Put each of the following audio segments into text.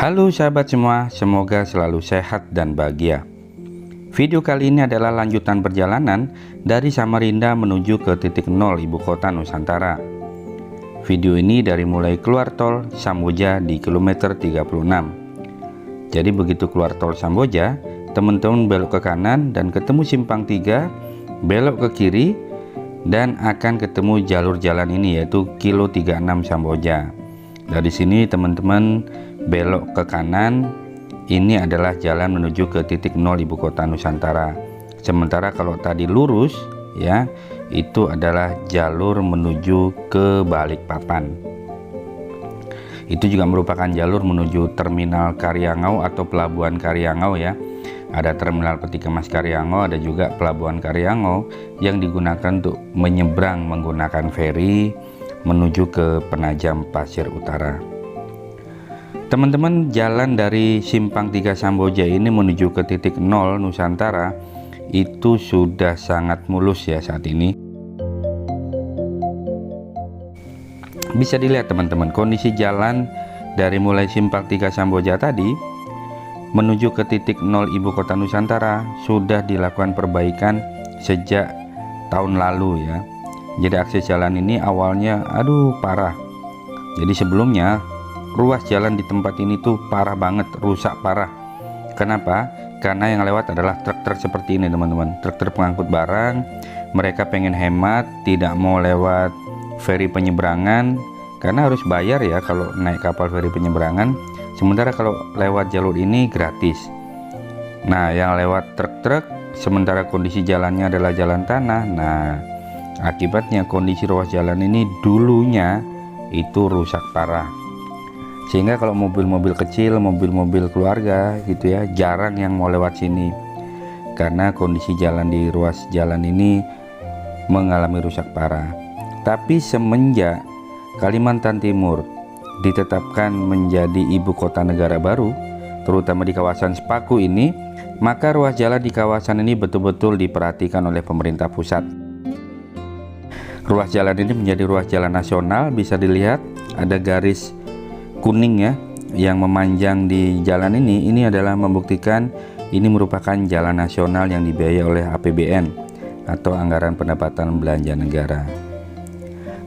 Halo sahabat semua, semoga selalu sehat dan bahagia. Video kali ini adalah lanjutan perjalanan dari Samarinda menuju ke titik nol ibu kota Nusantara. Video ini dari mulai keluar tol Samboja di kilometer 36. Jadi begitu keluar tol Samboja, teman-teman belok ke kanan dan ketemu simpang 3, belok ke kiri dan akan ketemu jalur jalan ini yaitu kilo 36 Samboja. Dari sini teman-teman belok ke kanan, ini adalah jalan menuju ke titik nol ibu kota Nusantara. Sementara kalau tadi lurus ya, itu adalah jalur menuju ke Balikpapan. Itu juga merupakan jalur menuju terminal Karyangau atau pelabuhan Karyangau ya. Ada terminal peti kemas Karyangau, ada juga pelabuhan Karyangau yang digunakan untuk menyeberang menggunakan feri menuju ke Penajam Pasir Utara. Teman-teman, jalan dari simpang 3 Samboja ini menuju ke titik nol Nusantara itu sudah sangat mulus ya saat ini. Bisa dilihat teman-teman, kondisi jalan dari mulai simpang 3 Samboja tadi menuju ke titik nol ibu kota Nusantara sudah dilakukan perbaikan sejak tahun lalu ya. Jadi akses jalan ini awalnya parah. Jadi sebelumnya ruas jalan di tempat ini tuh parah banget, rusak parah. Kenapa? Karena yang lewat adalah truk-truk seperti ini teman-teman, truk-truk pengangkut barang. Mereka pengen hemat, tidak mau lewat feri penyeberangan karena harus bayar ya kalau naik kapal feri penyeberangan. Sementara kalau lewat jalur ini gratis. Nah, yang lewat truk-truk, sementara kondisi jalannya adalah jalan tanah. Nah, akibatnya kondisi ruas jalan ini dulunya itu rusak parah. Sehingga kalau mobil-mobil kecil, mobil-mobil keluarga gitu ya, jarang yang mau lewat sini. Karena kondisi jalan di ruas jalan ini mengalami rusak parah. Tapi semenjak Kalimantan Timur ditetapkan menjadi ibu kota negara baru, terutama di kawasan Sepaku ini, maka ruas jalan di kawasan ini betul-betul diperhatikan oleh pemerintah pusat. Ruas jalan ini menjadi ruas jalan nasional, bisa dilihat ada garis kuning ya yang memanjang di jalan ini adalah membuktikan ini merupakan jalan nasional yang dibiayai oleh APBN atau Anggaran Pendapatan Belanja Negara.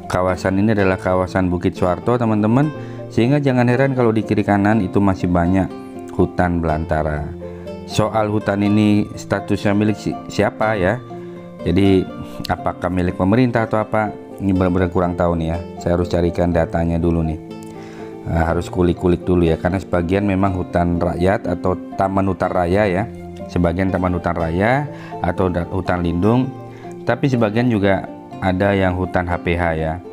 Kawasan ini adalah kawasan Bukit Suharto teman-teman, sehingga jangan heran kalau di kiri kanan itu masih banyak hutan belantara. Soal hutan ini statusnya milik siapa ya, jadi apakah milik pemerintah atau apa, ini benar-benar kurang tahu nih ya. Saya harus carikan datanya dulu nih. Harus kulik-kulik dulu ya, karena sebagian memang hutan rakyat atau taman hutan raya ya, sebagian taman hutan raya atau hutan lindung, tapi sebagian juga ada yang hutan HPH ya,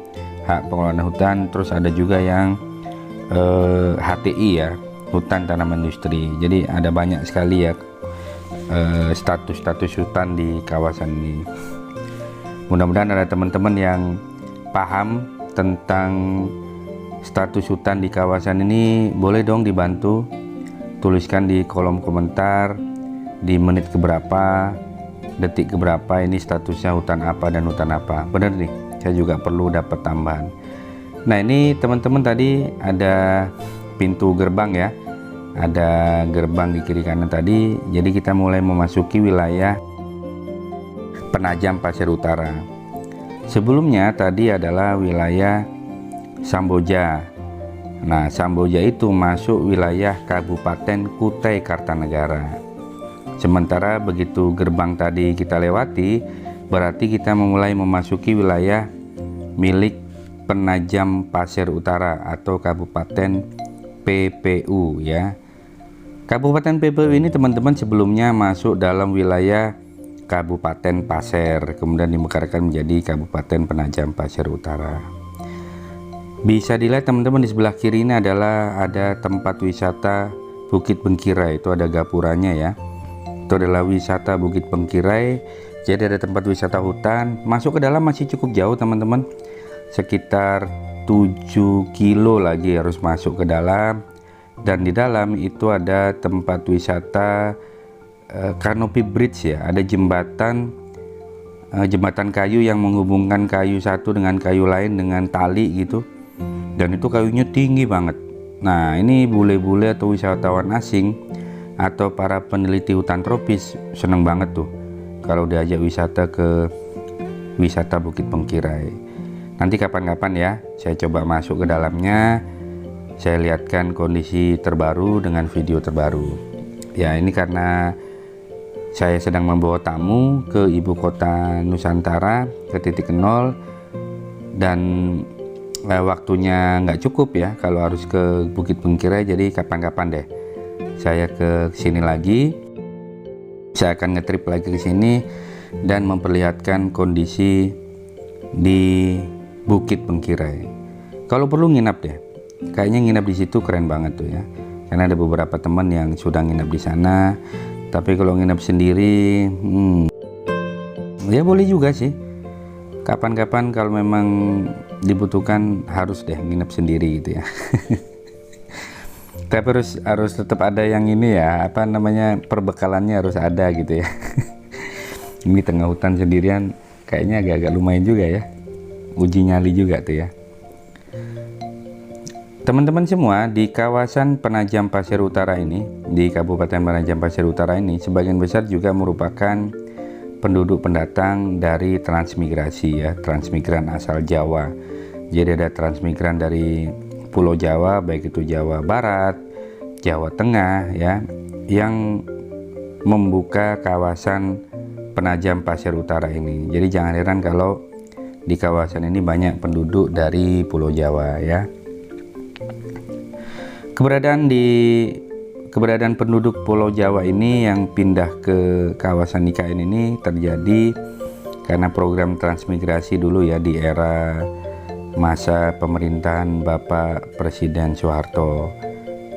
hak pengelolaan hutan. Terus ada juga yang HTI ya, hutan tanaman industri. Jadi ada banyak sekali ya status-status hutan di kawasan ini. Mudah-mudahan ada teman-teman yang paham tentang status hutan di kawasan ini, boleh dong dibantu tuliskan di kolom komentar di menit keberapa, detik keberapa ini statusnya hutan apa dan hutan apa. Bener nih, saya juga perlu dapat tambahan. Nah, ini teman-teman tadi ada pintu gerbang ya, ada gerbang di kiri kanan tadi. Jadi kita mulai memasuki wilayah Penajam Pasir Utara. Sebelumnya tadi adalah wilayah Samboja. Nah, Samboja itu masuk wilayah Kabupaten Kutai Kartanegara. Sementara begitu gerbang tadi kita lewati, berarti kita memulai memasuki wilayah milik Penajam Pasir Utara atau Kabupaten PPU ya. Kabupaten PPU ini teman-teman sebelumnya masuk dalam wilayah Kabupaten Pasir, kemudian dimekarkan menjadi Kabupaten Penajam Pasir Utara. Bisa dilihat teman-teman di sebelah kiri ini adalah ada tempat wisata Bukit Bengkirai, itu ada gapuranya ya. Itu adalah wisata Bukit Bengkirai. Jadi ada tempat wisata hutan. Masuk ke dalam masih cukup jauh teman-teman, sekitar 7 kilo lagi harus masuk ke dalam. Dan di dalam itu ada tempat wisata Canopy Bridge ya, ada jembatan kayu yang menghubungkan kayu satu dengan kayu lain dengan tali gitu. Dan itu kayunya tinggi banget. Nah, ini bule-bule atau wisatawan asing atau para peneliti hutan tropis seneng banget tuh kalau diajak wisata ke wisata Bukit Pengkirai. Nanti kapan-kapan ya saya coba masuk ke dalamnya, saya lihatkan kondisi terbaru dengan video terbaru. Ya, ini karena saya sedang membawa tamu ke ibu kota Nusantara, ke titik nol, dan waktunya nggak cukup ya kalau harus ke Bukit Pengkirai. Jadi kapan-kapan deh saya ke sini lagi, saya akan ngetrip lagi ke sini dan memperlihatkan kondisi di Bukit Pengkirai. Kalau perlu nginap deh, kayaknya nginap di situ keren banget tuh ya, karena ada beberapa teman yang sudah nginap di sana. Tapi kalau nginap sendiri ya boleh juga sih, kapan-kapan kalau memang dibutuhkan harus deh nginep sendiri gitu ya. Tapi harus tetap ada yang ini ya, apa namanya, perbekalannya harus ada gitu ya. Ini tengah hutan sendirian kayaknya agak-agak lumayan juga ya, uji nyali juga tuh ya. Teman-teman semua, di kawasan Penajam Pasir Utara ini, di Kabupaten Penajam Pasir Utara ini sebagian besar juga merupakan penduduk pendatang dari transmigrasi ya, transmigran asal Jawa. Jadi ada transmigran dari Pulau Jawa, baik itu Jawa Barat, Jawa Tengah ya, yang membuka kawasan Penajam Pasir Utara ini. Jadi jangan heran kalau di kawasan ini banyak penduduk dari Pulau Jawa ya. Keberadaan penduduk Pulau Jawa ini yang pindah ke kawasan IKN ini terjadi karena program transmigrasi dulu ya, di era masa pemerintahan Bapak Presiden Soeharto.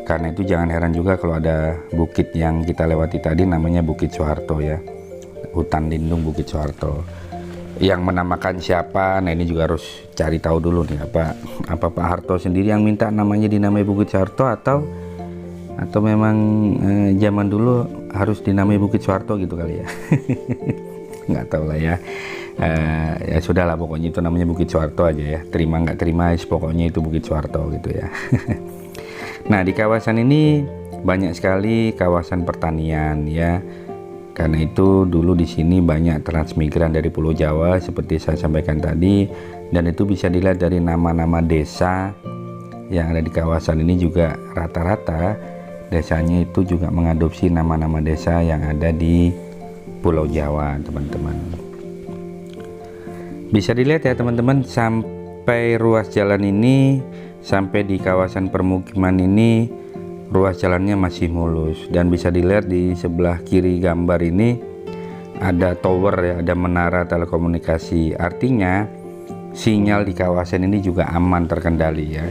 Karena itu jangan heran juga kalau ada bukit yang kita lewati tadi namanya Bukit Soeharto ya, hutan lindung Bukit Soeharto. Yang menamakan siapa, nah ini juga harus cari tahu dulu nih, apa Pak Harto sendiri yang minta namanya dinamai Bukit Soeharto, atau memang zaman dulu harus dinamai Bukit Soeharto gitu kali ya. Nggak tahu lah ya. Ya sudah lah, pokoknya itu namanya Bukit Soeharto aja ya, terima nggak terima pokoknya itu Bukit Soeharto gitu ya. Nah, di kawasan ini banyak sekali kawasan pertanian ya. Karena itu dulu di sini banyak transmigran dari Pulau Jawa seperti saya sampaikan tadi, dan itu bisa dilihat dari nama-nama desa yang ada di kawasan ini juga rata-rata desanya itu juga mengadopsi nama-nama desa yang ada di Pulau Jawa, teman-teman. Bisa dilihat ya teman-teman, sampai ruas jalan ini, sampai di kawasan permukiman ini, ruas jalannya masih mulus. Dan bisa dilihat di sebelah kiri gambar ini ada tower ya, ada menara telekomunikasi. Artinya sinyal di kawasan ini juga aman, terkendali ya.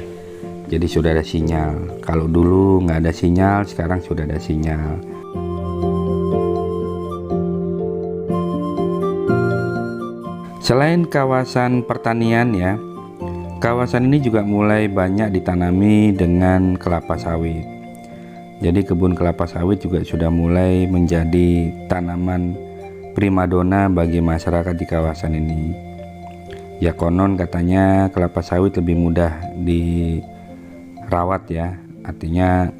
Jadi sudah ada sinyal. Kalau dulu nggak ada sinyal, sekarang sudah ada sinyal. Selain kawasan pertanian ya, kawasan ini juga mulai banyak ditanami dengan kelapa sawit. Jadi kebun kelapa sawit juga sudah mulai menjadi tanaman primadona bagi masyarakat di kawasan ini. Ya konon katanya kelapa sawit lebih mudah dirawat ya, artinya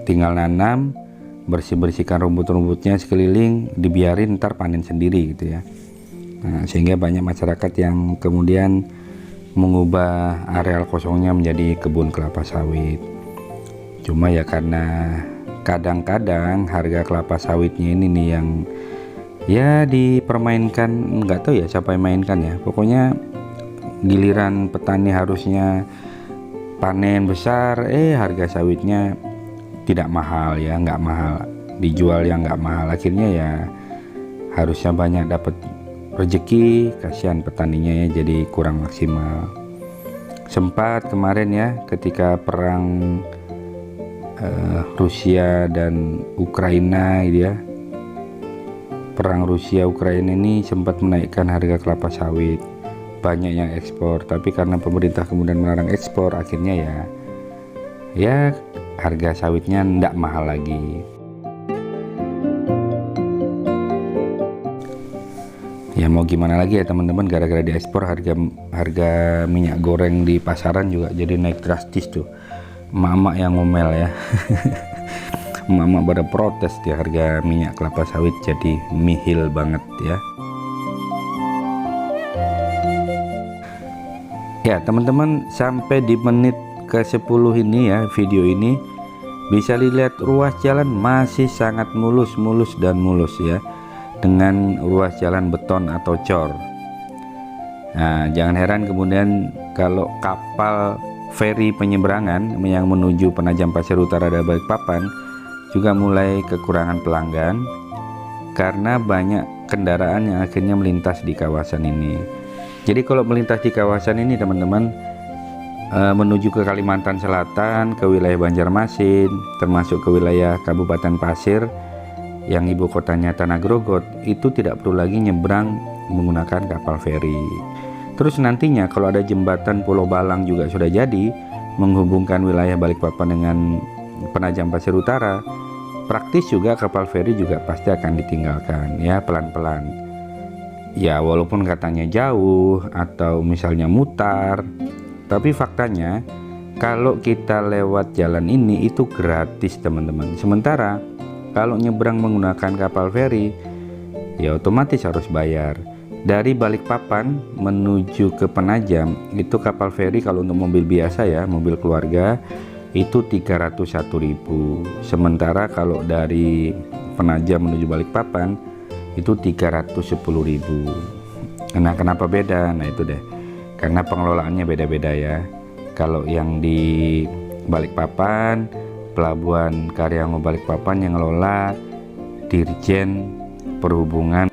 tinggal nanam, bersih-bersihkan rumput-rumputnya sekeliling, dibiarin ntar panen sendiri gitu ya. Nah, sehingga banyak masyarakat yang kemudian mengubah areal kosongnya menjadi kebun kelapa sawit. Cuma ya karena kadang-kadang harga kelapa sawitnya ini nih yang ya dipermainkan, nggak tahu ya siapa yang mainkan ya. Pokoknya giliran petani harusnya panen besar, harga sawitnya tidak mahal ya, nggak mahal, dijual yang nggak mahal. Akhirnya ya harusnya banyak dapat rezeki, kasihan petaninya ya, jadi kurang maksimal. Sempat kemarin ya ketika perang Rusia dan Ukraina ya, perang Rusia Ukraina ini sempat menaikkan harga kelapa sawit, banyak yang ekspor, tapi karena pemerintah kemudian melarang ekspor, akhirnya ya harga sawitnya tidak mahal lagi. Ya mau gimana lagi ya teman-teman, gara-gara diekspor harga minyak goreng di pasaran juga jadi naik drastis tuh. emak-emak yang ngomel ya. Emak-emak pada protes di harga minyak kelapa sawit jadi nihil banget ya. Ya teman-teman, sampai di menit ke-10 ini ya video ini bisa dilihat ruas jalan masih sangat mulus dan mulus ya, dengan ruas jalan beton atau cor. Nah, jangan heran kemudian kalau kapal feri penyeberangan yang menuju Penajam Pasir Utara dan Balikpapan juga mulai kekurangan pelanggan karena banyak kendaraan yang akhirnya melintas di kawasan ini. Jadi kalau melintas di kawasan ini teman-teman, menuju ke Kalimantan Selatan, ke wilayah Banjarmasin, termasuk ke wilayah Kabupaten Pasir yang ibu kotanya Tanah Grogot, itu tidak perlu lagi nyebrang menggunakan kapal feri. Terus nantinya kalau ada jembatan Pulau Balang juga sudah jadi menghubungkan wilayah Balikpapan dengan Penajam Pasir Utara, praktis juga kapal feri juga pasti akan ditinggalkan ya, pelan-pelan. Ya walaupun katanya jauh atau misalnya mutar, tapi faktanya kalau kita lewat jalan ini itu gratis teman-teman. Sementara kalau nyebrang menggunakan kapal feri ya otomatis harus bayar. Dari Balikpapan menuju ke Penajam itu kapal feri kalau untuk mobil biasa ya, mobil keluarga itu 301.000. Sementara kalau dari Penajam menuju Balikpapan itu 310.000. Nah kenapa beda? Nah itu deh, karena pengelolaannya beda-beda ya. Kalau yang di Balikpapan, Pelabuhan Karyango Balikpapan yang ngelola Dirjen Perhubungan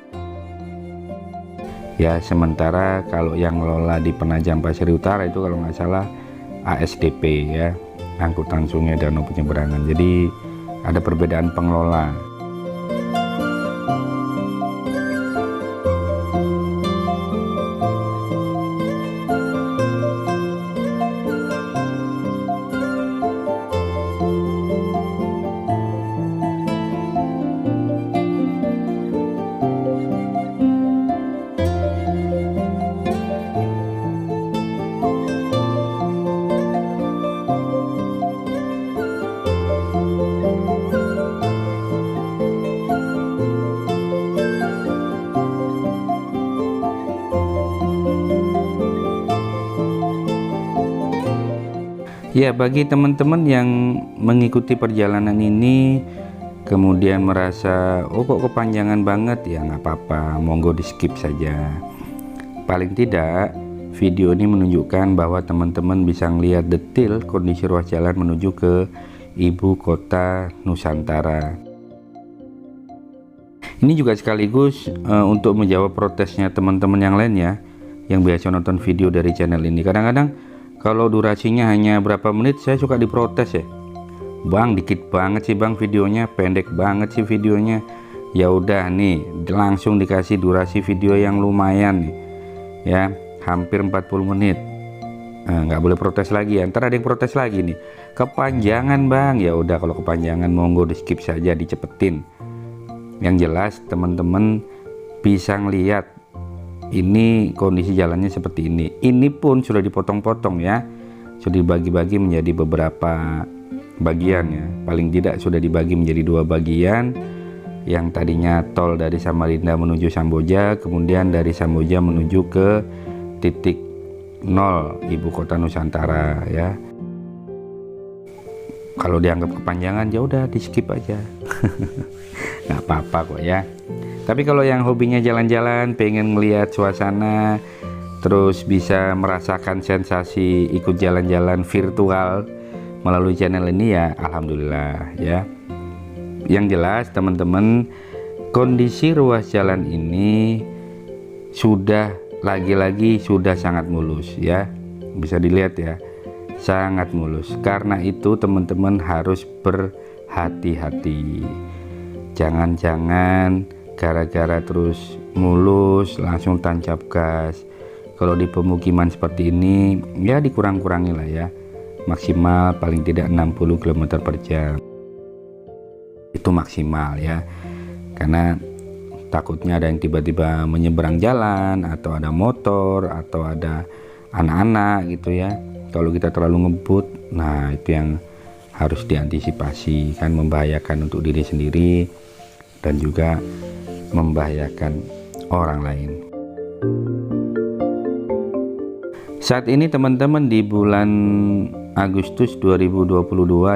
ya, sementara kalau yang ngelola di Penajam Pasir Utara itu kalau nggak salah ASDP ya, Angkutan Sungai Danau Penyeberangan. Jadi ada perbedaan pengelola. Ya bagi teman-teman yang mengikuti perjalanan ini kemudian merasa oh kok kepanjangan banget, ya nggak apa-apa, monggo di skip saja. Paling tidak video ini menunjukkan bahwa teman-teman bisa melihat detail kondisi ruas jalan menuju ke ibu kota Nusantara. Ini juga sekaligus untuk menjawab protesnya teman-teman yang lain ya, yang biasa nonton video dari channel ini. Kadang-kadang kalau durasinya hanya berapa menit saya suka diprotes ya, bang dikit banget sih bang videonya, pendek banget sih videonya. Ya udah nih langsung dikasih durasi video yang lumayan nih ya, hampir 40 menit. Nggak boleh protes lagi ya, ntar ada yang protes lagi nih, kepanjangan bang. Ya udah kalau kepanjangan monggo di skip saja, dicepetin. Yang jelas teman-teman bisa ngelihat ini kondisi jalannya seperti ini. Ini pun sudah dipotong-potong ya, sudah dibagi-bagi menjadi beberapa bagian ya. Paling tidak sudah dibagi menjadi 2 bagian. Yang tadinya tol dari Samarinda menuju Samboja, kemudian dari Samboja menuju ke titik 0 ibu kota Nusantara ya. Kalau dianggap kepanjangan ya udah di skip aja. Nggak apa-apa kok ya. Tapi kalau yang hobinya jalan-jalan, pengen melihat suasana, terus bisa merasakan sensasi ikut jalan-jalan virtual melalui channel ini ya alhamdulillah ya. Yang jelas teman-teman, kondisi ruas jalan ini sudah lagi-lagi sudah sangat mulus ya, bisa dilihat ya, sangat mulus. Karena itu teman-teman harus berhati-hati, jangan-jangan gara-gara terus mulus langsung tancap gas. Kalau di pemukiman seperti ini ya dikurang-kurangi lah ya, maksimal paling tidak 60 km per jam itu maksimal ya, karena takutnya ada yang tiba-tiba menyeberang jalan, atau ada motor, atau ada anak-anak gitu ya. Kalau kita terlalu ngebut, nah itu yang harus diantisipasi, kan membahayakan untuk diri sendiri dan juga membahayakan orang lain. Saat ini teman-teman di bulan Agustus 2022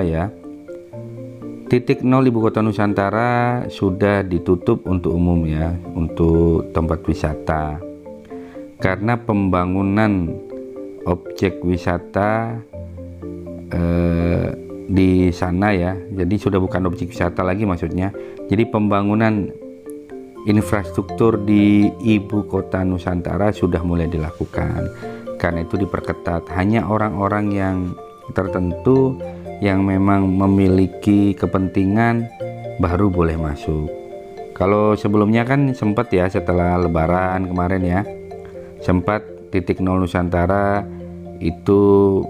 ya, titik nol Ibu Kota Nusantara sudah ditutup untuk umum ya, untuk tempat wisata, karena pembangunan objek wisata di sana ya. Jadi sudah bukan objek wisata lagi maksudnya. Jadi pembangunan infrastruktur di Ibu Kota Nusantara sudah mulai dilakukan. Karena itu diperketat, hanya orang-orang yang tertentu yang memang memiliki kepentingan baru boleh masuk. Kalau sebelumnya kan sempat ya, setelah Lebaran kemarin ya, sempat titik nol Nusantara itu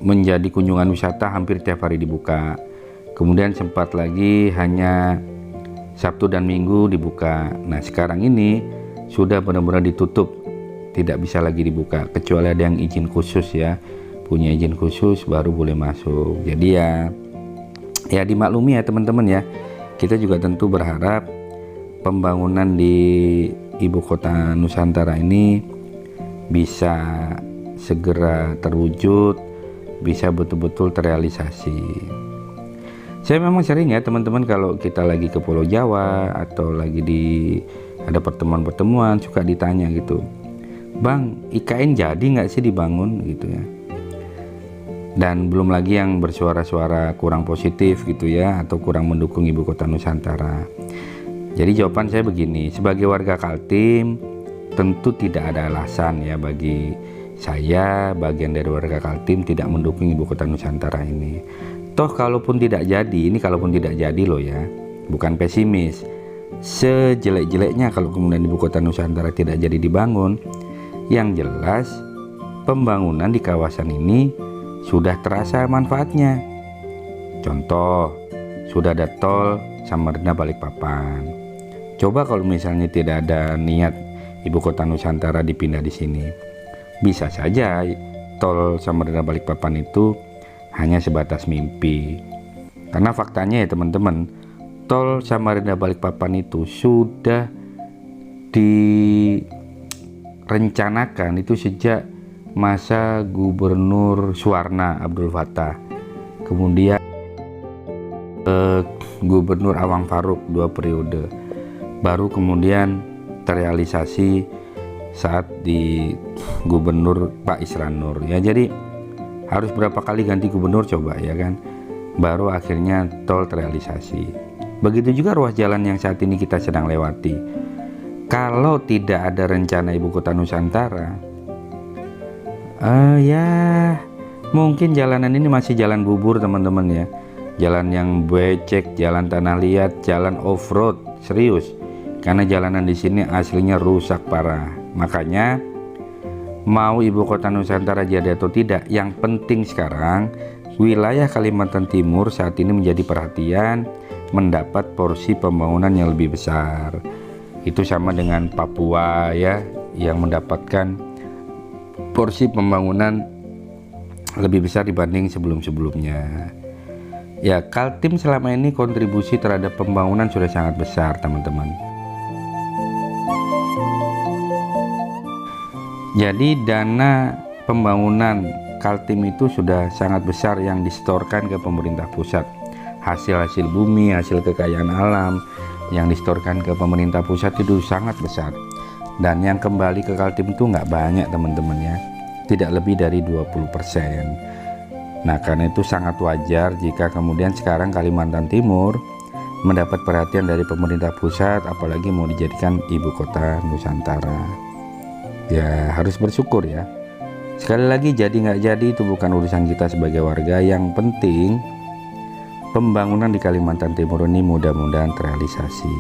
menjadi kunjungan wisata hampir tiap hari dibuka. Kemudian sempat lagi hanya Sabtu dan Minggu dibuka. Nah sekarang ini sudah benar-benar ditutup, tidak bisa lagi dibuka kecuali ada yang izin khusus ya, punya izin khusus baru boleh masuk. Jadi ya dimaklumi ya teman-teman ya, kita juga tentu berharap pembangunan di Ibu Kota Nusantara ini bisa segera terwujud, bisa betul-betul terrealisasi. Saya memang sering ya teman-teman, kalau kita lagi ke Pulau Jawa atau lagi ada pertemuan-pertemuan suka ditanya gitu, Bang, IKN jadi nggak sih dibangun gitu ya. Dan belum lagi yang bersuara-suara kurang positif gitu ya, atau kurang mendukung Ibu Kota Nusantara. Jadi jawaban saya begini, sebagai warga Kaltim tentu tidak ada alasan ya bagi saya, bagian dari warga Kaltim, tidak mendukung Ibu Kota Nusantara ini. Toh kalaupun tidak jadi, ini kalaupun tidak jadi loh ya, bukan pesimis. Sejelek-jeleknya kalau kemudian Ibu Kota Nusantara tidak jadi dibangun, yang jelas pembangunan di kawasan ini sudah terasa manfaatnya. Contoh, sudah ada tol Samarinda Balikpapan. Coba kalau misalnya tidak ada niat Ibu Kota Nusantara dipindah di sini, bisa saja tol Samarinda Balikpapan itu hanya sebatas mimpi. Karena faktanya ya teman-teman, tol Samarinda Balikpapan itu sudah direncanakan itu sejak masa Gubernur Suwarna Abdul Fattah, kemudian Gubernur Awang Faruk 2 periode, baru kemudian terrealisasi saat di Gubernur Pak Isran Nur ya. Jadi harus berapa kali ganti gubernur coba ya kan, baru akhirnya tol terrealisasi. Begitu juga ruas jalan yang saat ini kita sedang lewati. Kalau tidak ada rencana Ibu Kota Nusantara, ya mungkin jalanan ini masih jalan bubur teman-teman ya, jalan yang becek, jalan tanah liat, jalan off-road serius. Karena jalanan di sini aslinya rusak parah. Makanya mau Ibu Kota Nusantara jadi atau tidak, yang penting sekarang wilayah Kalimantan Timur saat ini menjadi perhatian, mendapat porsi pembangunan yang lebih besar. Itu sama dengan Papua ya, yang mendapatkan porsi pembangunan lebih besar dibanding sebelum-sebelumnya. Ya, Kaltim selama ini kontribusi terhadap pembangunan sudah sangat besar teman-teman. Jadi dana pembangunan Kaltim itu sudah sangat besar yang disetorkan ke pemerintah pusat. Hasil-hasil bumi, hasil kekayaan alam yang disetorkan ke pemerintah pusat itu sangat besar. Dan yang kembali ke Kaltim itu nggak banyak teman-teman ya, tidak lebih dari 20%. Nah karena itu sangat wajar jika kemudian sekarang Kalimantan Timur mendapat perhatian dari pemerintah pusat, apalagi mau dijadikan Ibu Kota Nusantara. Ya harus bersyukur ya. Sekali lagi, jadi nggak jadi itu bukan urusan kita sebagai warga. Yang penting pembangunan di Kalimantan Timur ini mudah-mudahan terrealisasi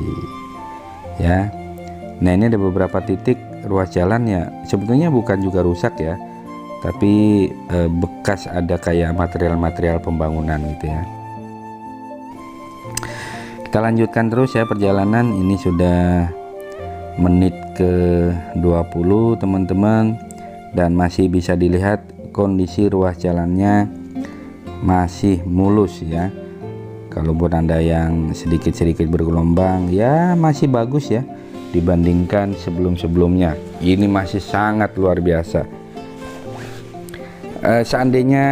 ya. Nah ini ada beberapa titik ruas jalan ya, sebetulnya bukan juga rusak ya, tapi bekas ada kayak material-material pembangunan gitu ya. Kita lanjutkan terus ya perjalanan. Ini sudah menit ke 20 teman-teman, dan masih bisa dilihat kondisi ruas jalannya masih mulus ya. Kalaupun ada yang sedikit-sedikit bergelombang, ya masih bagus ya dibandingkan sebelum-sebelumnya. Ini masih sangat luar biasa. Seandainya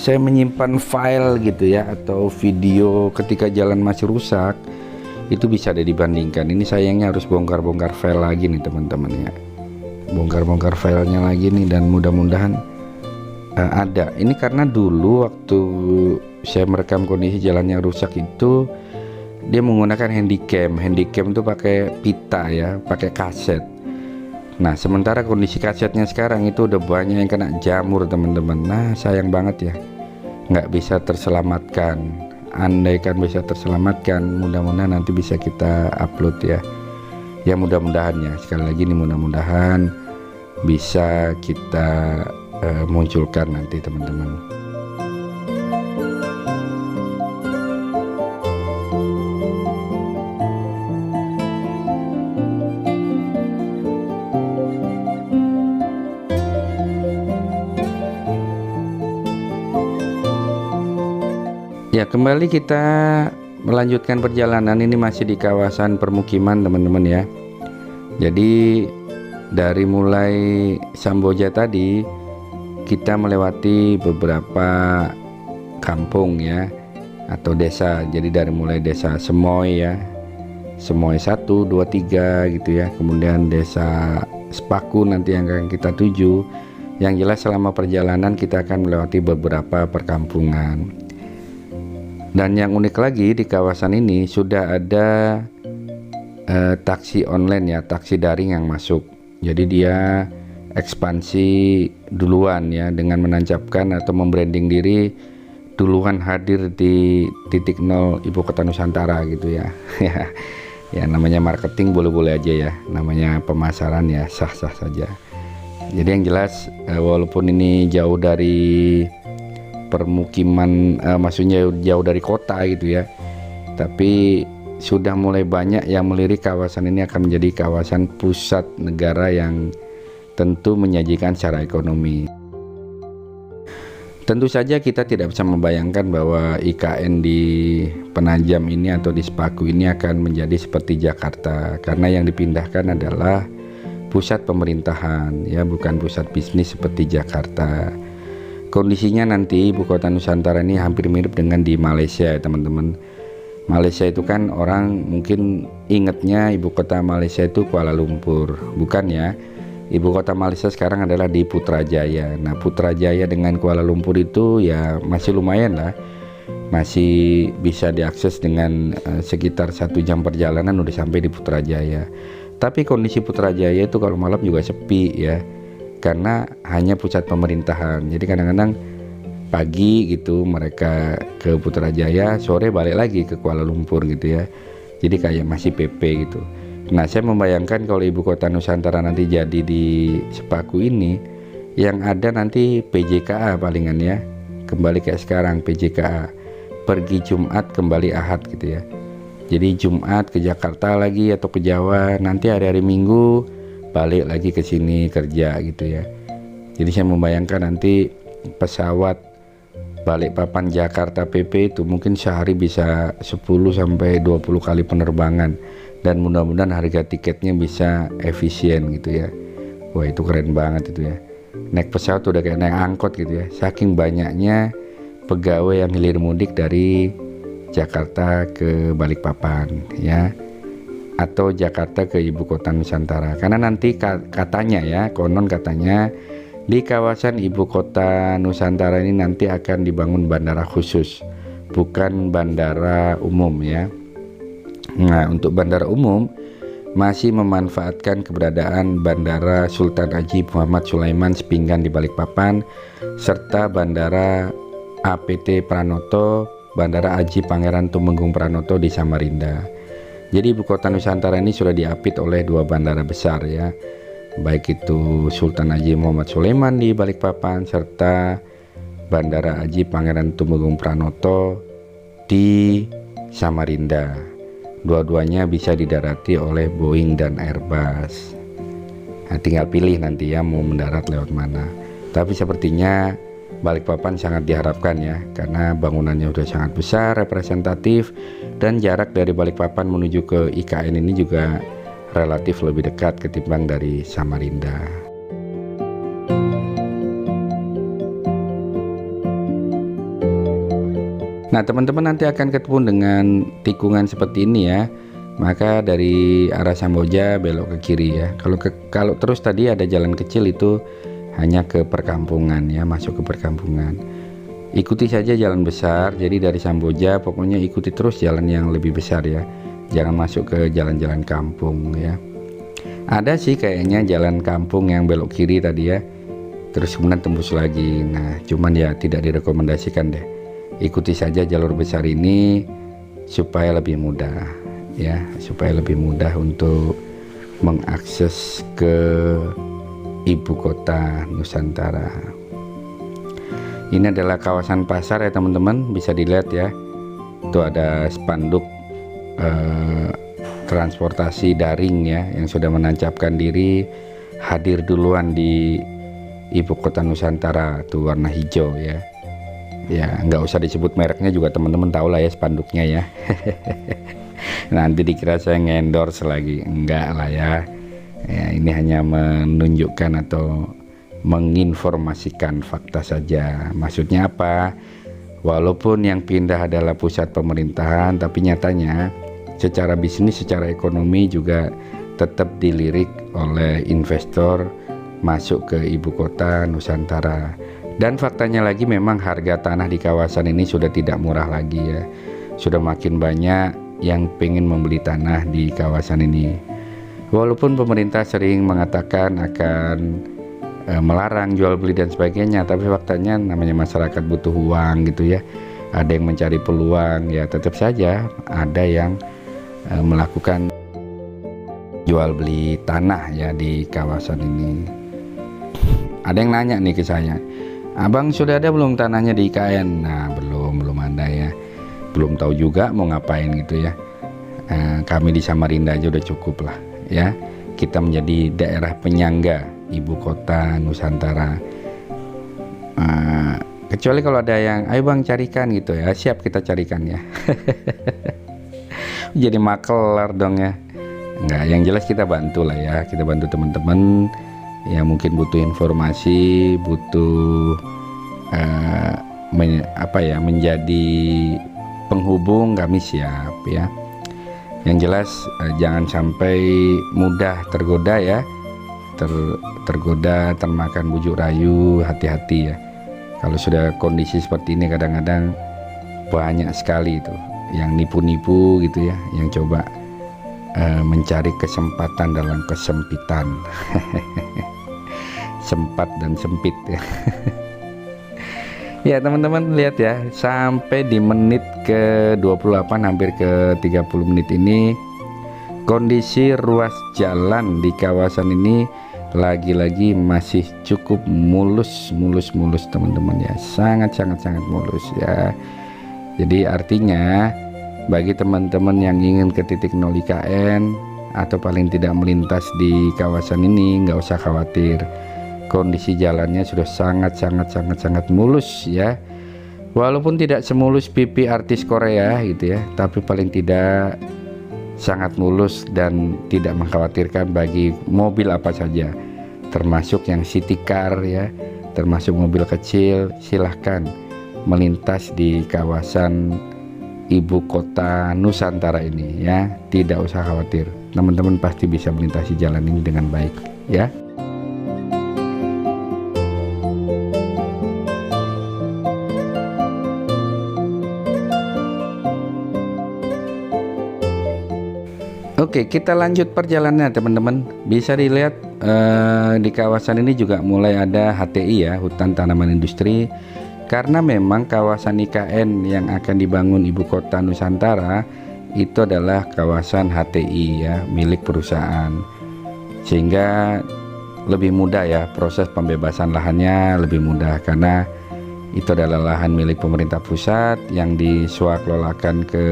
saya menyimpan file gitu ya, atau video ketika jalan masih rusak, itu bisa dibandingkan. Ini sayangnya harus bongkar-bongkar file lagi nih teman-teman ya, bongkar-bongkar filenya lagi nih, dan mudah-mudahan ada. Ini karena dulu waktu saya merekam kondisi jalannya rusak itu, dia menggunakan handycam. Handycam itu pakai pita ya, pakai kaset. Nah sementara kondisi kasetnya sekarang itu udah banyak yang kena jamur teman-teman. Nah sayang banget ya, nggak bisa terselamatkan. Andaikan bisa terselamatkan, mudah-mudahan nanti bisa kita upload ya. Ya mudah-mudahan ya, sekali lagi nih, mudah-mudahan bisa kita munculkan nanti teman-teman. Ya kembali kita melanjutkan perjalanan. Ini masih di kawasan permukiman teman-teman ya. Jadi dari mulai Samboja tadi kita melewati beberapa kampung ya, atau desa. Jadi dari mulai desa Semoy ya, Semoy 1, 2, 3 gitu ya. Kemudian desa Sepaku nanti yang akan kita tuju. Yang jelas selama perjalanan kita akan melewati beberapa perkampungan. Dan yang unik lagi di kawasan ini sudah ada taksi online ya, taksi daring yang masuk. Jadi dia ekspansi duluan ya, dengan menancapkan atau membranding diri duluan hadir di titik nol Ibu Kota Nusantara gitu ya. Ya namanya marketing boleh-boleh aja ya, namanya pemasaran ya sah-sah saja. Jadi yang jelas walaupun ini jauh dari permukiman, maksudnya jauh dari kota gitu ya, tapi sudah mulai banyak yang melirik kawasan ini akan menjadi kawasan pusat negara yang tentu menyajikan secara ekonomi. Tentu saja kita tidak bisa membayangkan bahwa IKN di Penajam ini atau di Sepaku ini akan menjadi seperti Jakarta, karena yang dipindahkan adalah pusat pemerintahan ya, bukan pusat bisnis seperti Jakarta. Kondisinya nanti Ibu Kota Nusantara ini hampir mirip dengan di Malaysia ya teman-teman. Malaysia itu kan orang mungkin ingetnya Ibu Kota Malaysia itu Kuala Lumpur, bukan ya. Ibu Kota Malaysia sekarang adalah di Putrajaya. Nah Putrajaya dengan Kuala Lumpur itu ya masih lumayan lah, masih bisa diakses dengan sekitar 1 jam perjalanan udah sampai di Putrajaya. Tapi kondisi Putrajaya itu kalau malam juga sepi ya, karena hanya pusat pemerintahan. Jadi kadang-kadang pagi gitu mereka ke Putrajaya, sore balik lagi ke Kuala Lumpur gitu ya. Jadi kayak masih PP gitu. Nah saya membayangkan kalau Ibu Kota Nusantara nanti jadi di Sepaku ini, yang ada nanti PJKA palingan ya, kembali kayak sekarang PJKA, pergi Jumat kembali Ahad gitu ya. Jadi Jumat ke Jakarta lagi atau ke Jawa, nanti hari-hari Minggu balik lagi ke sini kerja gitu ya. Jadi saya membayangkan nanti pesawat Balikpapan Jakarta PP itu mungkin sehari bisa 10-20 kali penerbangan, dan mudah-mudahan harga tiketnya bisa efisien gitu ya. Wah itu keren banget itu ya, naik pesawat udah kayak naik angkot gitu ya, saking banyaknya pegawai yang hilir mudik dari Jakarta ke Balikpapan ya, atau Jakarta ke Ibu Kota Nusantara. Karena nanti katanya ya, konon katanya di kawasan Ibu Kota Nusantara ini nanti akan dibangun bandara khusus, bukan bandara umum ya. Nah untuk bandara umum masih memanfaatkan keberadaan Bandara Sultan Haji Muhammad Sulaiman Sepinggan di Balikpapan, serta Bandara APT Pranoto, Bandara Haji Pangeran Tumenggung Pranoto di Samarinda. Jadi Ibu Kota Nusantara ini sudah diapit oleh 2 bandara besar ya, baik itu Sultan Haji Muhammad Sulaiman di Balikpapan serta Bandara Haji Pangeran Tumenggung Pranoto di Samarinda. Dua-duanya bisa didarati oleh Boeing dan Airbus. Nah, tinggal pilih nanti ya mau mendarat lewat mana. Tapi sepertinya Balikpapan sangat diharapkan ya, karena bangunannya sudah sangat besar, representatif, dan jarak dari Balikpapan menuju ke IKN ini juga relatif lebih dekat ketimbang dari Samarinda. Nah teman-teman nanti akan ketemu dengan tikungan seperti ini ya. Maka dari arah Samboja belok ke kiri ya. Kalau terus tadi ada jalan kecil itu hanya ke perkampungan ya, masuk ke perkampungan. Ikuti saja jalan besar. Jadi dari Samboja pokoknya ikuti terus jalan yang lebih besar ya. Jangan masuk ke jalan-jalan kampung ya. Ada sih kayaknya jalan kampung yang belok kiri tadi ya. Terus kemudian tembus lagi. Nah, cuman ya tidak direkomendasikan deh. Ikuti saja jalur besar ini supaya lebih mudah ya, supaya lebih mudah untuk mengakses ke ibu kota Nusantara. Ini adalah kawasan pasar ya teman-teman, bisa dilihat ya. Itu ada spanduk transportasi daring ya yang sudah menancapkan diri hadir duluan di ibu kota Nusantara, tuh warna hijau ya. Ya nggak usah disebut mereknya juga teman-teman tahu lah ya spanduknya ya. Nanti dikira saya ngendorse lagi, enggak lah ya. Ya ini hanya menunjukkan atau menginformasikan fakta saja. Maksudnya apa? Walaupun yang pindah adalah pusat pemerintahan, tapi nyatanya secara bisnis, secara ekonomi juga tetap dilirik oleh investor masuk ke ibu kota Nusantara. Dan faktanya lagi memang harga tanah di kawasan ini sudah tidak murah lagi ya. Sudah makin banyak yang pengen membeli tanah di kawasan ini. Walaupun pemerintah sering mengatakan akan melarang jual beli dan sebagainya, tapi faktanya namanya masyarakat butuh uang gitu ya. Ada yang mencari peluang ya, tetap saja ada yang melakukan jual beli tanah ya di kawasan ini. Ada yang nanya nih ke saya, Abang sudah ada belum tanahnya di IKN? Nah belum ada ya. Belum tahu juga mau ngapain gitu ya. Kami di Samarinda aja udah cukup lah ya. Kita menjadi daerah penyangga ibu kota Nusantara. Kecuali kalau ada yang ayo bang carikan gitu ya, siap kita carikan ya. Jadi makelar dong ya. Enggak, yang jelas kita bantu lah ya. Kita bantu teman-teman yang mungkin butuh informasi, butuh menjadi penghubung, kami siap ya. Yang jelas jangan sampai mudah tergoda ya, tergoda termakan bujuk rayu, hati-hati ya. Kalau sudah kondisi seperti ini kadang-kadang banyak sekali itu yang nipu-nipu gitu ya, yang coba mencari kesempatan dalam kesempitan. Sempat dan sempit ya. Ya teman-teman lihat ya, sampai di menit ke 28 hampir ke 30 menit ini kondisi ruas jalan di kawasan ini lagi-lagi masih cukup mulus teman-teman ya, sangat mulus ya. Jadi artinya bagi teman-teman yang ingin ke titik 0 IKN atau paling tidak melintas di kawasan ini, nggak usah khawatir. Kondisi jalannya sudah sangat mulus ya. Walaupun tidak semulus pipi artis Korea gitu ya, tapi paling tidak sangat mulus dan tidak mengkhawatirkan bagi mobil apa saja, termasuk yang city car ya, termasuk mobil kecil. Silahkan melintas di kawasan ibu kota Nusantara ini ya, tidak usah khawatir, teman-teman pasti bisa melintasi jalan ini dengan baik ya. Oke, kita lanjut perjalanannya teman-teman. Bisa dilihat di kawasan ini juga mulai ada HTI ya, hutan tanaman industri. Karena memang kawasan IKN yang akan dibangun ibu kota Nusantara itu adalah kawasan HTI ya, milik perusahaan. Sehingga lebih mudah ya, proses pembebasan lahannya lebih mudah karena itu adalah lahan milik pemerintah pusat yang diswakelolakan ke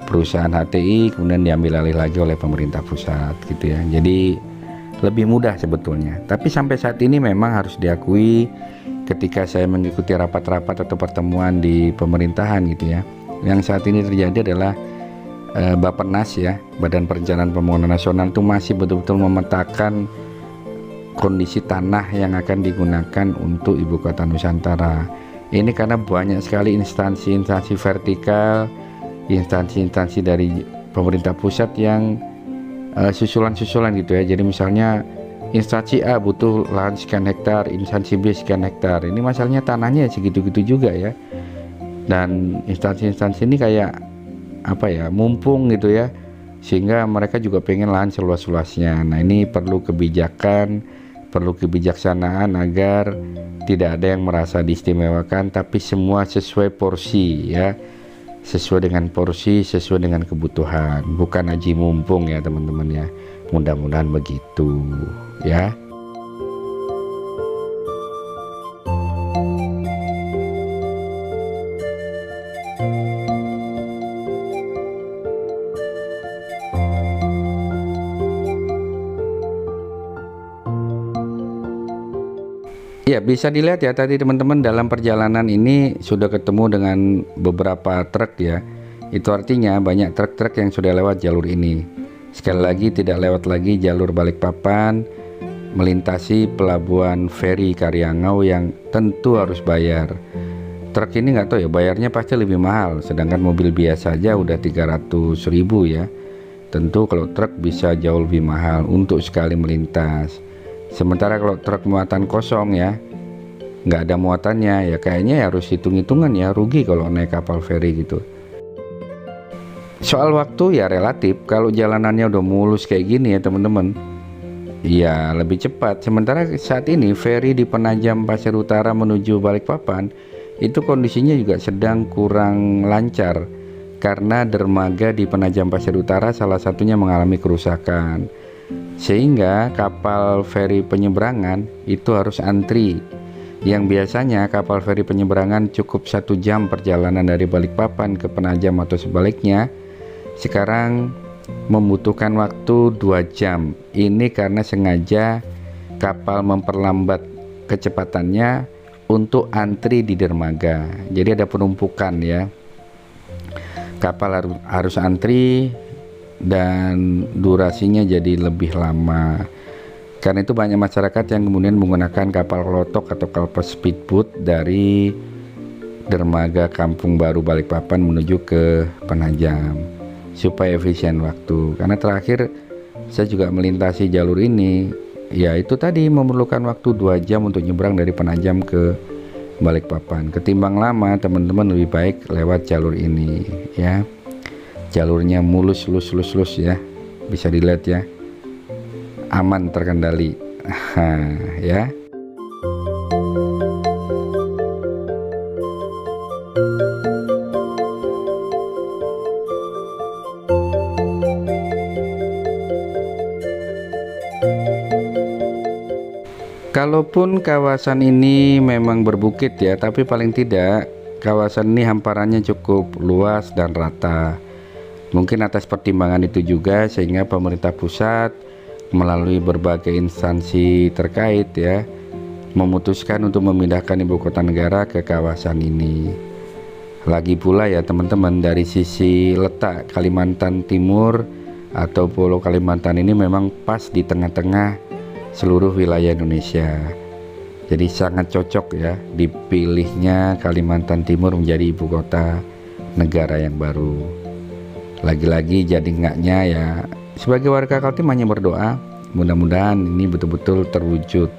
perusahaan HTI, kemudian diambil alih lagi oleh pemerintah pusat gitu ya. Jadi lebih mudah sebetulnya. Tapi sampai saat ini memang harus diakui ketika saya mengikuti rapat-rapat atau pertemuan di pemerintahan gitu ya. Yang saat ini terjadi adalah Bappenas ya, Badan Perencanaan Pembangunan Nasional, itu masih betul-betul memetakan kondisi tanah yang akan digunakan untuk ibu kota Nusantara. Ini karena banyak sekali instansi-instansi vertikal, instansi-instansi dari pemerintah pusat yang susulan-susulan gitu ya. Jadi misalnya instansi A butuh lahan sekian hektar, instansi B sekian hektar. Ini masalahnya tanahnya segitu-gitu juga ya. Dan instansi-instansi ini kayak apa ya, mumpung gitu ya, sehingga mereka juga pengen lahan seluas-luasnya. Nah ini perlu kebijakan, perlu kebijaksanaan agar tidak ada yang merasa diistimewakan, tapi semua sesuai porsi ya, sesuai dengan porsi, sesuai dengan kebutuhan, bukan aji mumpung ya teman-teman ya. Mudah-mudahan begitu ya. Ya, bisa dilihat ya tadi teman-teman, dalam perjalanan ini sudah ketemu dengan beberapa truk ya. Itu artinya banyak truk-truk yang sudah lewat jalur ini. Sekali lagi, tidak lewat lagi jalur Balikpapan, melintasi pelabuhan feri Karyangau yang tentu harus bayar. Truk ini nggak tahu ya, bayarnya pasti lebih mahal, sedangkan mobil biasa aja udah 300.000 ya. Tentu kalau truk bisa jauh lebih mahal untuk sekali melintas. Sementara kalau truk muatan kosong ya, nggak ada muatannya ya, kayaknya harus hitung-hitungan ya, rugi kalau naik kapal feri gitu. Soal waktu ya relatif, kalau jalanannya udah mulus kayak gini ya teman-teman, ya lebih cepat. Sementara saat ini feri di Penajam Pasir Utara menuju Balikpapan itu kondisinya juga sedang kurang lancar, karena dermaga di Penajam Pasir Utara salah satunya mengalami kerusakan, sehingga kapal feri penyeberangan itu harus antri. Yang biasanya kapal feri penyeberangan cukup 1 jam perjalanan dari Balikpapan ke Penajam atau sebaliknya, sekarang membutuhkan waktu 2 jam. Ini karena sengaja kapal memperlambat kecepatannya untuk antri di dermaga. Jadi ada penumpukan ya, kapal harus antri dan durasinya jadi lebih lama. Karena itu banyak masyarakat yang kemudian menggunakan kapal klotok atau kapal speedboat dari dermaga Kampung Baru Balikpapan menuju ke Penajam supaya efisien waktu. Karena terakhir saya juga melintasi jalur ini, ya itu tadi memerlukan waktu 2 jam untuk nyebrang dari Penajam ke Balikpapan. Ketimbang lama, teman-teman lebih baik lewat jalur ini ya. Jalurnya mulus ya, bisa dilihat ya, aman, terkendali ya. Kalaupun kawasan ini memang berbukit ya, tapi paling tidak kawasan ini hamparannya cukup luas dan rata. Mungkin atas pertimbangan itu juga sehingga pemerintah pusat melalui berbagai instansi terkait ya memutuskan untuk memindahkan ibu kota negara ke kawasan ini. Lagi pula ya teman-teman, dari sisi letak Kalimantan Timur atau Pulau Kalimantan ini memang pas di tengah-tengah seluruh wilayah Indonesia. Jadi sangat cocok ya dipilihnya Kalimantan Timur menjadi ibu kota negara yang baru. Lagi-lagi jadi enggaknya ya, sebagai warga Kaltim hanya berdoa mudah-mudahan ini betul-betul terwujud.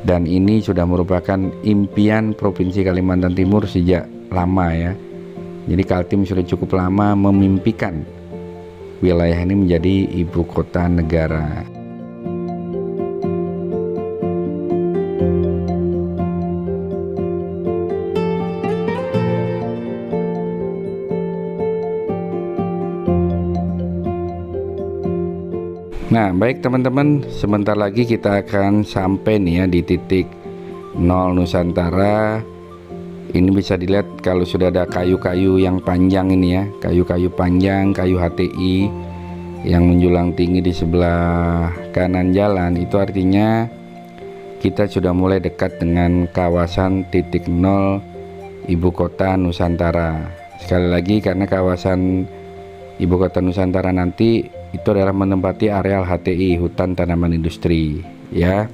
Dan ini sudah merupakan impian Provinsi Kalimantan Timur sejak lama ya. Jadi Kaltim sudah cukup lama memimpikan wilayah ini menjadi ibu kota negara. Nah baik teman-teman, sebentar lagi kita akan sampai nih ya di titik 0 Nusantara. Ini bisa dilihat kalau sudah ada kayu-kayu yang panjang ini ya, kayu-kayu panjang, kayu HTI yang menjulang tinggi di sebelah kanan jalan. Itu artinya kita sudah mulai dekat dengan kawasan titik nol Ibu Kota Nusantara. Sekali lagi, karena kawasan Ibu Kota Nusantara nanti itu adalah menempati areal HTI, hutan tanaman industri, ya.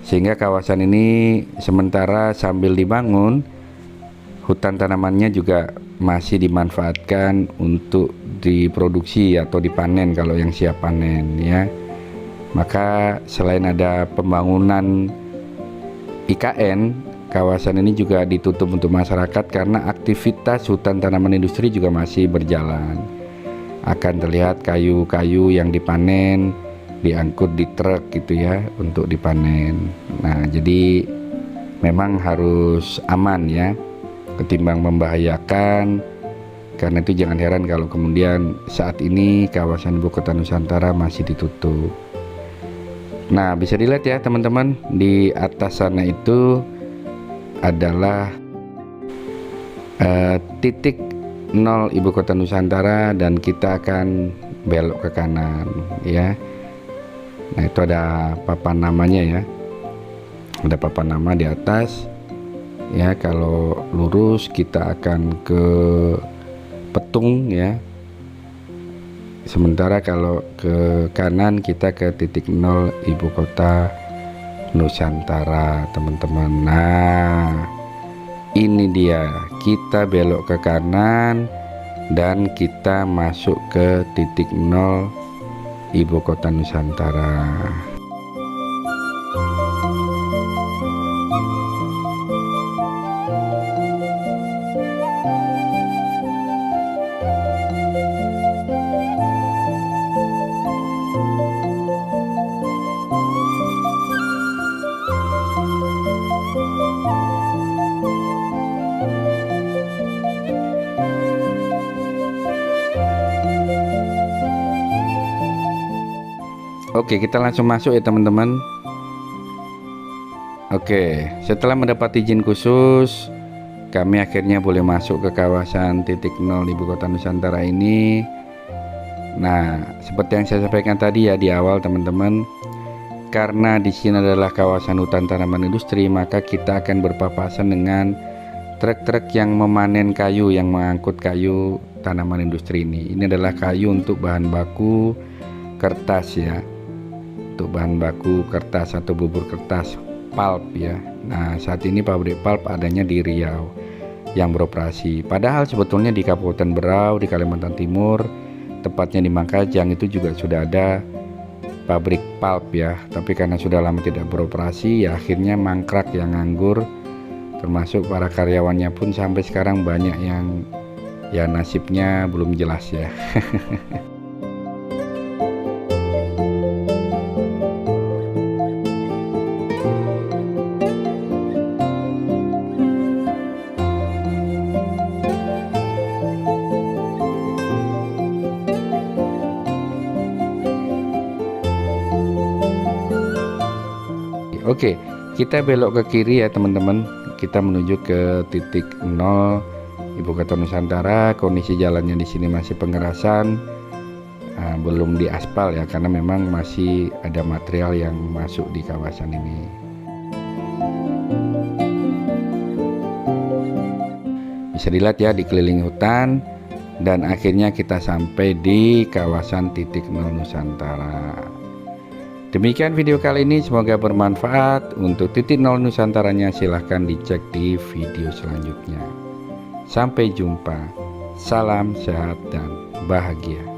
Sehingga kawasan ini sementara sambil dibangun, hutan tanamannya juga masih dimanfaatkan untuk diproduksi atau dipanen kalau yang siap panen, ya. Maka selain ada pembangunan IKN, kawasan ini juga ditutup untuk masyarakat karena aktivitas hutan tanaman industri juga masih berjalan. Akan terlihat kayu-kayu yang dipanen diangkut di truk gitu ya untuk dipanen. Nah, jadi memang harus aman ya, ketimbang membahayakan. Karena itu jangan heran kalau kemudian saat ini kawasan Ibu Kota Nusantara masih ditutup. Nah, bisa dilihat ya teman-teman, di atas sana itu adalah titik nol Ibu Kota Nusantara dan kita akan belok ke kanan ya. Nah, itu ada papan namanya ya, ada papan nama di atas ya. Kalau lurus kita akan ke Petung ya, sementara kalau ke kanan kita ke titik nol Ibu Kota Nusantara, teman-teman. Nah, ini dia, kita belok ke kanan dan kita masuk ke titik nol Ibu Kota Nusantara. Oke, kita langsung masuk ya teman-teman. Oke, setelah mendapat izin khusus, kami akhirnya boleh masuk ke kawasan titik nol Ibu Kota Nusantara ini. Nah, seperti yang saya sampaikan tadi ya di awal teman-teman, karena di sini adalah kawasan hutan tanaman industri, maka kita akan berpapasan dengan truk-truk yang memanen kayu, yang mengangkut kayu tanaman industri ini. Ini adalah kayu untuk bahan baku kertas ya, untuk bahan baku kertas atau bubur kertas pulp ya. Nah, saat ini pabrik pulp adanya di Riau yang beroperasi. Padahal sebetulnya di Kabupaten Berau di Kalimantan Timur, tepatnya di Mangkajang, itu juga sudah ada pabrik pulp ya. Tapi karena sudah lama tidak beroperasi, ya akhirnya mangkrak, yang nganggur. Termasuk para karyawannya pun sampai sekarang banyak yang ya nasibnya belum jelas ya. Oke, kita belok ke kiri ya teman-teman. Kita menuju ke titik nol Ibu Kota Nusantara. Kondisi jalannya di sini masih pengerasan, belum diaspal ya, karena memang masih ada material yang masuk di kawasan ini. Bisa dilihat ya, dikelilingi hutan, dan akhirnya kita sampai di kawasan titik nol Nusantara. Demikian video kali ini, semoga bermanfaat. Untuk titik nol Nusantaranya silahkan dicek di video selanjutnya. Sampai jumpa, salam sehat dan bahagia.